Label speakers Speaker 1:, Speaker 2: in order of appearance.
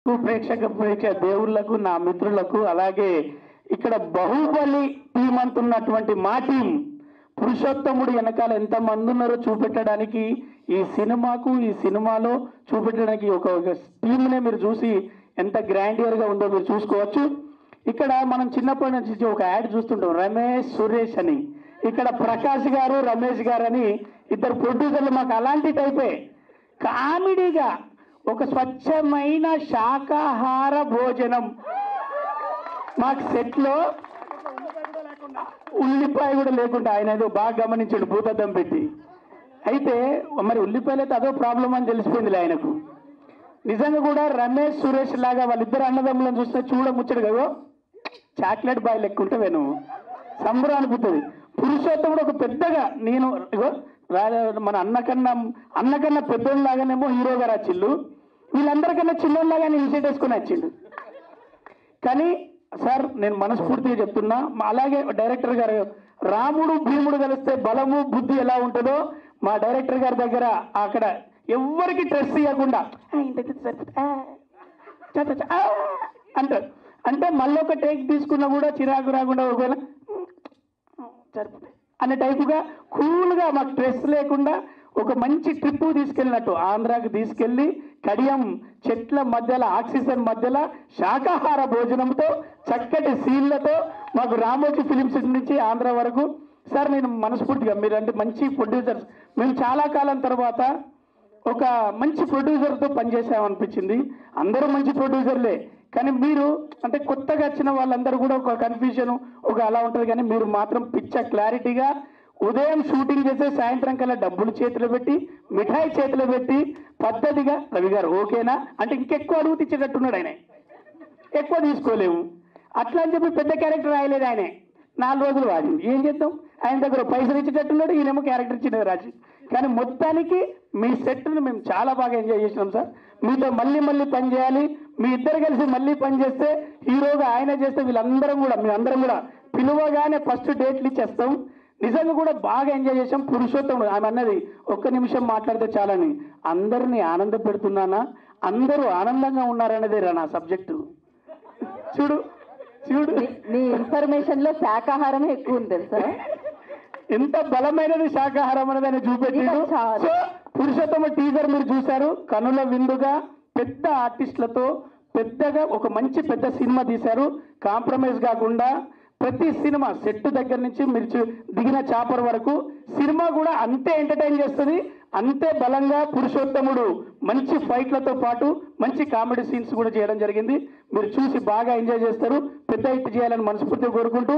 Speaker 1: ప్రేక్షక దేవుళ్లకు నా మిత్రులకు అలాగే ఇక్కడ బాహుబలి టీం అంటున్నటువంటి మా టీం పురుషోత్తముడు వెనకాల ఎంతమంది ఉన్నారో చూపెట్టడానికి ఈ సినిమాలో చూపెట్టడానికి ఒక టీంనే మీరు చూసి ఎంత గ్రాండియర్గా ఉందో మీరు చూసుకోవచ్చు. ఇక్కడ మనం చిన్నప్పటి నుంచి ఒక యాడ్ చూస్తుంటాం, రమేష్ సురేష్ అని. ఇక్కడ ప్రకాష్ గారు రమేష్ గారు అని ఇద్దరు ప్రొడ్యూసర్లు. మాకు అలాంటి టైపే కామెడీగా ఒక స్వచ్ఛమైన శాకాహార భోజనం మాకు సెట్లో ఉల్లిపాయ కూడా లేకుండా ఆయన ఏదో బాగా గమనించాడు భూతద్దం పెట్టి. అయితే మరి ఉల్లిపాయలు అయితే అదో ప్రాబ్లం అని తెలిసిపోయింది ఆయనకు. నిజంగా కూడా రమేష్ సురేష్ లాగా వాళ్ళిద్దరు అన్నదమ్ములను చూస్తే చూడముచ్చడు కదా, చాక్లెట్ బాయ్ లెక్క ఉంటే నువ్వు సంబరం అనిపిస్తుంది. పురుషోత్తముడు ఒక పెద్దగా నేను మన అన్నకన్నా పెద్దోళ్ళలాగానేమో హీరో గారు వచ్చిండు, వీళ్ళందరికన్నా చిన్నోళ్ళలాగా నేను విషయం వేసుకొని వచ్చిండు. కానీ సార్ నేను మనస్ఫూర్తిగా చెప్తున్నా, అలాగే డైరెక్టర్ గారు రాముడు భీముడు కలిస్తే బలము బుద్ధి ఎలా ఉంటుందో మా డైరెక్టర్ గారి దగ్గర అక్కడ ఎవ్వరికి స్ట్రెస్ ఇవ్వకుండా అంటారు. అంటే మళ్ళీ ఒక టేక్ తీసుకున్నా కూడా చిరాకు రాకుండా ఒకవేళ సరిపోతాయి అనే టైపుగా కూల్గా మాకు స్ట్రెస్ లేకుండా ఒక మంచి ట్రిప్ తీసుకెళ్ళినట్టు ఆంధ్రాకి తీసుకెళ్ళి కడియం చెట్ల మధ్యలో ఆక్సిజన్ మధ్యలో శాకాహార భోజనంతో చక్కటి సీన్లతో మాకు రామోజీ ఫిలిం సిటీ నుంచి ఆంధ్ర వరకు. సార్ నేను మనస్ఫూర్తిగా మీరంటే మంచి ప్రొడ్యూసర్స్, మేము చాలా కాలం తర్వాత ఒక మంచి ప్రొడ్యూసర్తో పనిచేసామనిపించింది. అందరూ మంచి ప్రొడ్యూసర్లే, కానీ మీరు అంటే కొత్తగా వచ్చిన వాళ్ళందరూ కూడా ఒక కన్ఫ్యూజన్ ఒక అలా ఉంటుంది. కానీ మీరు మాత్రం పిచ్చ క్లారిటీగా ఉదయం షూటింగ్ చేసే సాయంత్రం కల్లా డబ్బులు చేతిలో పెట్టి మిఠాయి చేతిలో పెట్టి పద్ధతిగా రవి గారు ఓకేనా అంటే ఇంకెక్కువ అడుగు తెచ్చేటట్టున్నాడు. ఆయన ఎక్కువ తీసుకోలేము అట్లా అని చెప్పి పెద్ద క్యారెక్టర్ రాయలేదు. ఆయనే 4 రోజులు వాడి ఏం చేద్దాం, ఆయన దగ్గర పైసలు ఇచ్చేటట్టున్నాడు, ఈయనేమో క్యారెక్టర్ ఇచ్చినది రాజు. కానీ మొత్తానికి మీ సెట్ను మేము చాలా బాగా ఎంజాయ్ చేసినాం సార్. మీతో మళ్ళీ పని చేయాలి, మీ ఇద్దరు కలిసి మళ్ళీ పని చేస్తే హీరోగా ఆయన చేస్తే వీళ్ళందరం కూడా మేమందరం కూడా పిలువగానే ఫస్ట్ డేట్లు ఇచ్చేస్తాం. నిజంగా కూడా బాగా ఎంజాయ్ చేసాం. పురుషోత్తముడు ఆమె అన్నది ఒక్క నిమిషం మాట్లాడితే చాలని, అందరినీ ఆనంద పెడుతున్నానా, అందరూ ఆనందంగా ఉన్నారనేదే రా నా సబ్జెక్టు. చూడు
Speaker 2: మీ ఇన్ఫర్మేషన్ లో శాకాహారమే ఎక్కువ ఉంటుంది సార్.
Speaker 1: ఎంత బలమైనది శాకాహారం అనేది ఆయన చూపెట్టాడు. సో పురుషోత్తమ టీజర్ మీరు చూశారు, కనుల విందుగా పెద్ద ఆర్టిస్టులతో పెద్దగా ఒక మంచి పెద్ద సినిమా తీశారు. కాంప్రమైజ్ కాకుండా ప్రతి సినిమా సెట్ దగ్గర నుంచి మీరు దిగిన చాపర్ వరకు సినిమా కూడా అంతే ఎంటర్టైన్ చేస్తుంది, అంతే బలంగా పురుషోత్తముడు మంచి ఫైట్లతో పాటు మంచి కామెడీ సీన్స్ కూడా చేయడం జరిగింది. మీరు చూసి బాగా ఎంజాయ్ చేస్తారు, పెద్ద హిట్ చేయాలని మనస్ఫూర్తిగా కోరుకుంటూ